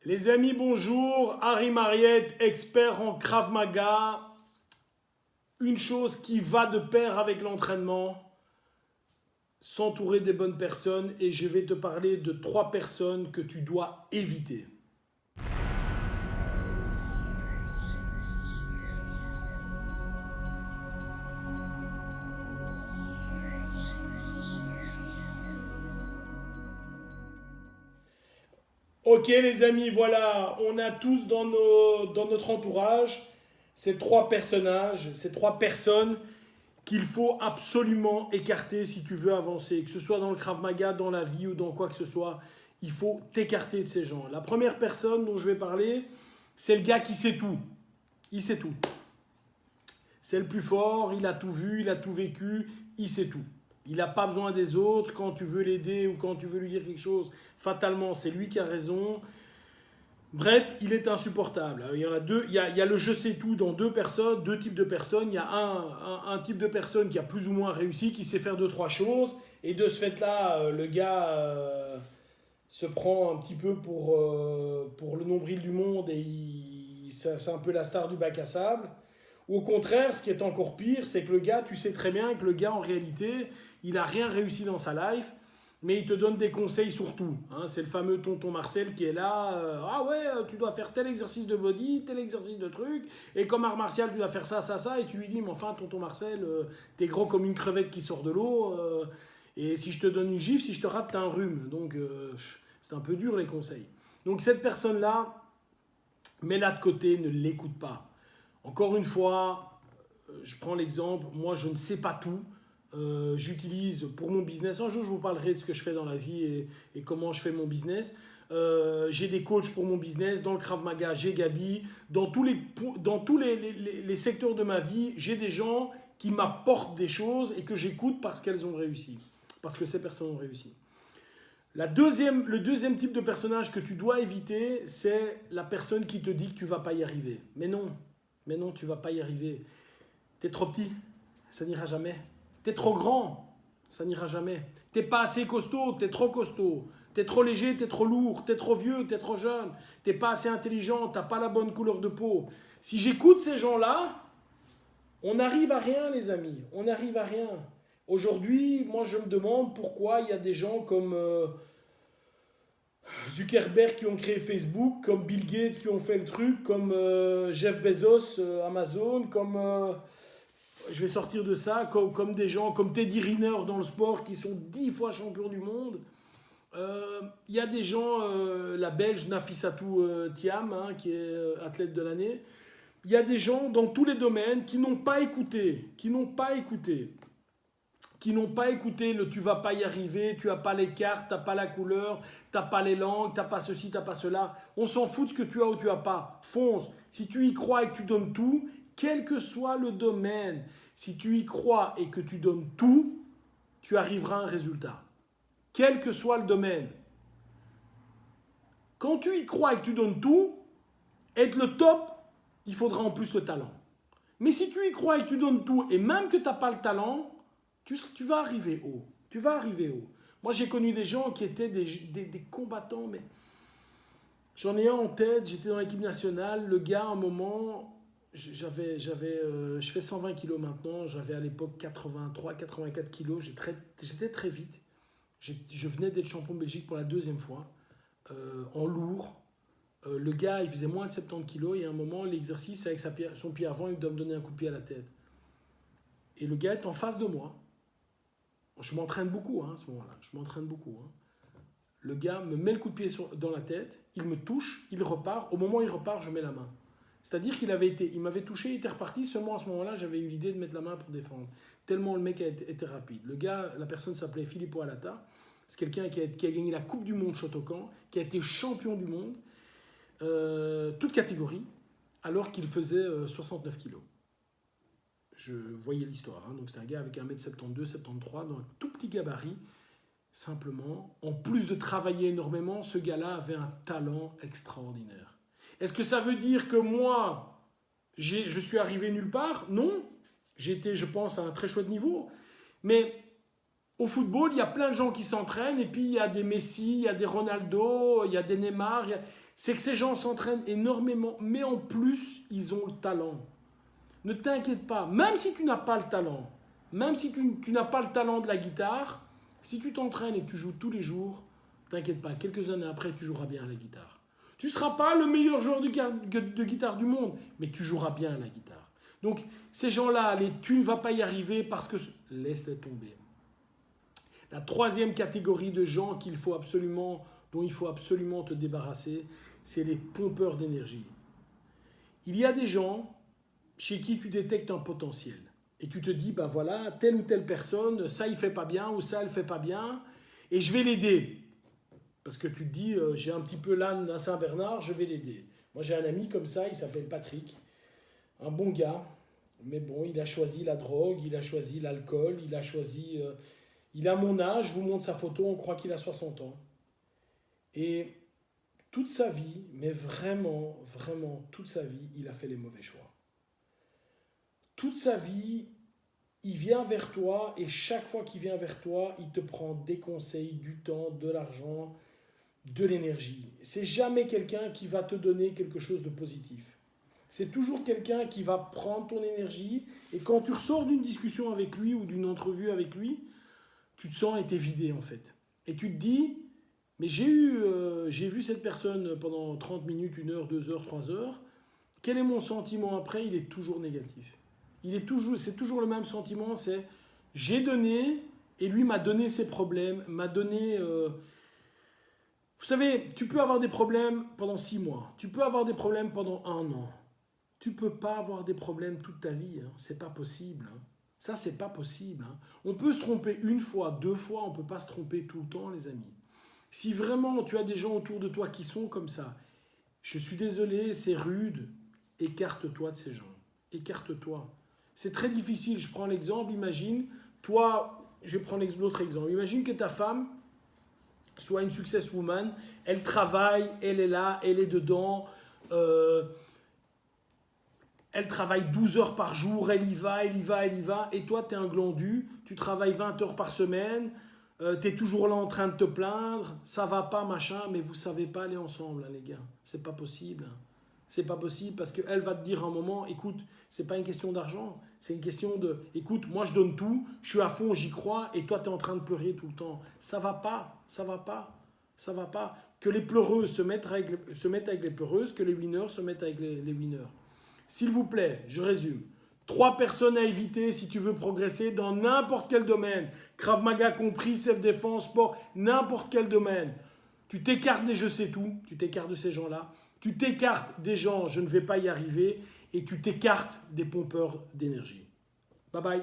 Les amis, bonjour. Harry Mariette, expert en Krav Maga. Une chose qui va de pair avec l'entraînement, s'entourer des bonnes personnes. Et je vais te parler de 3 personnes que tu dois éviter. Ok les amis, voilà, on a tous dans notre entourage ces 3 personnages, ces 3 personnes qu'il faut absolument écarter si tu veux avancer. Que ce soit dans le Krav Maga, dans la vie ou dans quoi que ce soit, il faut t'écarter de ces gens. La première personne dont je vais parler, c'est le gars qui sait tout. Il sait tout. C'est le plus fort, il a tout vu, il a tout vécu, il sait tout. Il n'a pas besoin des autres. Quand tu veux l'aider ou quand tu veux lui dire quelque chose, fatalement, c'est lui qui a raison. Bref, il est insupportable. Il y en a deux. Il y a le je sais tout dans deux personnes, deux types de personnes. Il y a un type de personne qui a plus ou moins réussi, qui sait faire 2-3 choses. Et de ce fait-là, le gars se prend un petit peu pour le nombril du monde et c'est un peu la star du bac à sable. Ou au contraire, ce qui est encore pire, c'est que le gars, tu sais très bien que le gars, en réalité, il n'a rien réussi dans sa life, mais il te donne des conseils sur tout. Hein. C'est le fameux tonton Marcel qui est là. Ah ouais, tu dois faire tel exercice de body, tel exercice de truc, et comme art martial, tu dois faire ça, ça, ça, et tu lui dis, mais enfin, tonton Marcel, t'es gros comme une crevette qui sort de l'eau, et si je te donne une gifle, si je te rate, t'as un rhume. Donc, c'est un peu dur les conseils. Donc, cette personne-là, mets-la de côté, ne l'écoute pas. Encore une fois, je prends l'exemple, moi je ne sais pas tout. J'utilise pour mon business, un jour je vous parlerai de ce que je fais dans la vie et comment je fais mon business. J'ai des coachs pour mon business, dans le Krav Maga, j'ai Gabi. Dans tous les secteurs de ma vie, j'ai des gens qui m'apportent des choses et que j'écoute parce qu'elles ont réussi. Parce que ces personnes ont réussi. Le deuxième type de personnage que tu dois éviter, c'est la personne qui te dit que tu ne vas pas y arriver. Mais non, tu ne vas pas y arriver. Tu es trop petit, ça n'ira jamais. Tu es trop grand, ça n'ira jamais. Tu n'es pas assez costaud, tu es trop costaud. Tu es trop léger, tu es trop lourd, tu es trop vieux, tu es trop jeune. Tu n'es pas assez intelligent, tu n'as pas la bonne couleur de peau. Si j'écoute ces gens-là, on n'arrive à rien les amis, on n'arrive à rien. Aujourd'hui, moi je me demande pourquoi il y a des gens comme Zuckerberg qui ont créé Facebook, comme Bill Gates qui ont fait le truc, comme Jeff Bezos, Amazon, comme je vais sortir de ça, comme des gens comme Teddy Riner dans le sport qui sont 10 fois champions du monde. Il y a des gens, la Belge Nafissatou Thiam, hein, qui est athlète de l'année. Il y a des gens dans tous les domaines qui n'ont pas écouté, qui n'ont pas écouté le tu vas pas y arriver, tu n'as pas les cartes, tu n'as pas la couleur, tu n'as pas les langues, tu n'as pas ceci, tu n'as pas cela. On s'en fout de ce que tu as ou tu n'as pas. Fonce. Si tu y crois et que tu donnes tout, quel que soit le domaine, si tu y crois et que tu donnes tout, tu arriveras à un résultat. Quel que soit le domaine. Quand tu y crois et que tu donnes tout, être le top, il faudra en plus le talent. Mais si tu y crois et que tu donnes tout, et même que tu n'as pas le talent, tu vas arriver haut. Tu vas arriver haut. Moi, j'ai connu des gens qui étaient des combattants, mais j'en ai un en tête. J'étais dans l'équipe nationale. Le gars, à un moment, je fais 120 kilos maintenant. J'avais à l'époque 83, 84 kilos. J'étais très vite. Je venais d'être champion de Belgique pour la 2e fois, en lourd. Le gars, il faisait moins de 70 kilos. Et à un moment, l'exercice, avec son pied avant, il doit me donner un coup de pied à la tête. Et le gars est en face de moi. Je m'entraîne beaucoup à ce moment-là. Je m'entraîne beaucoup. Le gars me met le coup de pied dans la tête, il me touche, il repart. Au moment où il repart, je mets la main. C'est-à-dire il m'avait touché, il était reparti. Seulement à ce moment-là, j'avais eu l'idée de mettre la main pour défendre. Tellement le mec était rapide. Le gars, la personne s'appelait Filippo Alata. C'est quelqu'un qui a gagné la Coupe du Monde Shotokan, qui a été champion du monde, toute catégorie, alors qu'il faisait 69 kilos. Je voyais l'histoire. Donc c'était un gars avec 1m72, 73, dans un tout petit gabarit. Simplement, en plus de travailler énormément, ce gars-là avait un talent extraordinaire. Est-ce que ça veut dire que moi, je suis arrivé nulle part? Non. J'étais, je pense, à un très chouette niveau. Mais Au football, il y a plein de gens qui s'entraînent, et puis il y a des Messi, il y a des Ronaldo, il y a des Neymar. C'est que ces gens s'entraînent énormément, mais en plus, ils ont le talent. Ne t'inquiète pas, même si tu n'as pas le talent, même si tu n'as pas le talent de la guitare, si tu t'entraînes et que tu joues tous les jours, t'inquiète pas, quelques années après, tu joueras bien à la guitare. Tu ne seras pas le meilleur joueur de guitare du monde, mais tu joueras bien à la guitare. Donc, ces gens-là, tu ne vas pas y arriver parce que... Laisse-les tomber. La troisième catégorie de gens dont il faut absolument te débarrasser, c'est les pompeurs d'énergie. Il y a des gens chez qui tu détectes un potentiel. Et tu te dis, ben voilà, telle ou telle personne, ça il fait pas bien ou ça elle fait pas bien, et je vais l'aider. Parce que tu te dis, j'ai un petit peu l'âne d'un Saint-Bernard, je vais l'aider. Moi j'ai un ami comme ça, il s'appelle Patrick, un bon gars, mais bon, il a choisi la drogue, il a choisi l'alcool, il a choisi... il a mon âge, je vous montre sa photo, on croit qu'il a 60 ans. Et toute sa vie, mais vraiment, vraiment, toute sa vie, il a fait les mauvais choix. Toute sa vie, il vient vers toi et chaque fois qu'il vient vers toi, il te prend des conseils, du temps, de l'argent, de l'énergie. C'est jamais quelqu'un qui va te donner quelque chose de positif. C'est toujours quelqu'un qui va prendre ton énergie et quand tu ressors d'une discussion avec lui ou d'une entrevue avec lui, tu te sens été vidé en fait. Et tu te dis, mais j'ai vu cette personne pendant 30 minutes, 1 heure, 2 heures, 3 heures. Quel est mon sentiment après? Il est toujours négatif. C'est toujours le même sentiment, c'est j'ai donné et lui m'a donné ses problèmes, m'a donné... Vous savez, tu peux avoir des problèmes pendant 6 mois, tu peux avoir des problèmes pendant 1 an. Tu peux pas avoir des problèmes toute ta vie, hein. C'est pas possible. Hein. Ça, c'est pas possible. Hein. On peut se tromper 1 fois, 2 fois, on peut pas se tromper tout le temps, les amis. Si vraiment tu as des gens autour de toi qui sont comme ça, je suis désolé, c'est rude, écarte-toi de ces gens. Écarte-toi. C'est très difficile. Je prends l'exemple, imagine, toi, je vais prendre l'autre exemple. Imagine que ta femme soit une success woman, elle travaille, elle est là, elle est dedans, elle travaille 12 heures par jour, elle y va, elle y va, elle y va, et toi, tu es un glandu, tu travailles 20 heures par semaine, tu es toujours là en train de te plaindre, ça va pas, machin, mais vous savez pas aller ensemble, hein, les gars. C'est pas possible. Hein. C'est pas possible parce qu'elle va te dire un moment, écoute, c'est pas une question d'argent, c'est une question de, écoute, moi je donne tout, je suis à fond, j'y crois, et toi tu es en train de pleurer tout le temps. Ça va pas, ça va pas, ça va pas. Que les pleureuses se mettent avec les pleureuses, que les winners se mettent avec les winners. S'il vous plaît, je résume. 3 personnes à éviter si tu veux progresser dans n'importe quel domaine. Krav Maga compris, self-défense, sport, n'importe quel domaine. Tu t'écartes des je sais tout, tu t'écartes de ces gens-là. Tu t'écartes des gens je ne vais pas y arriver et tu t'écartes des pompeurs d'énergie. Bye bye.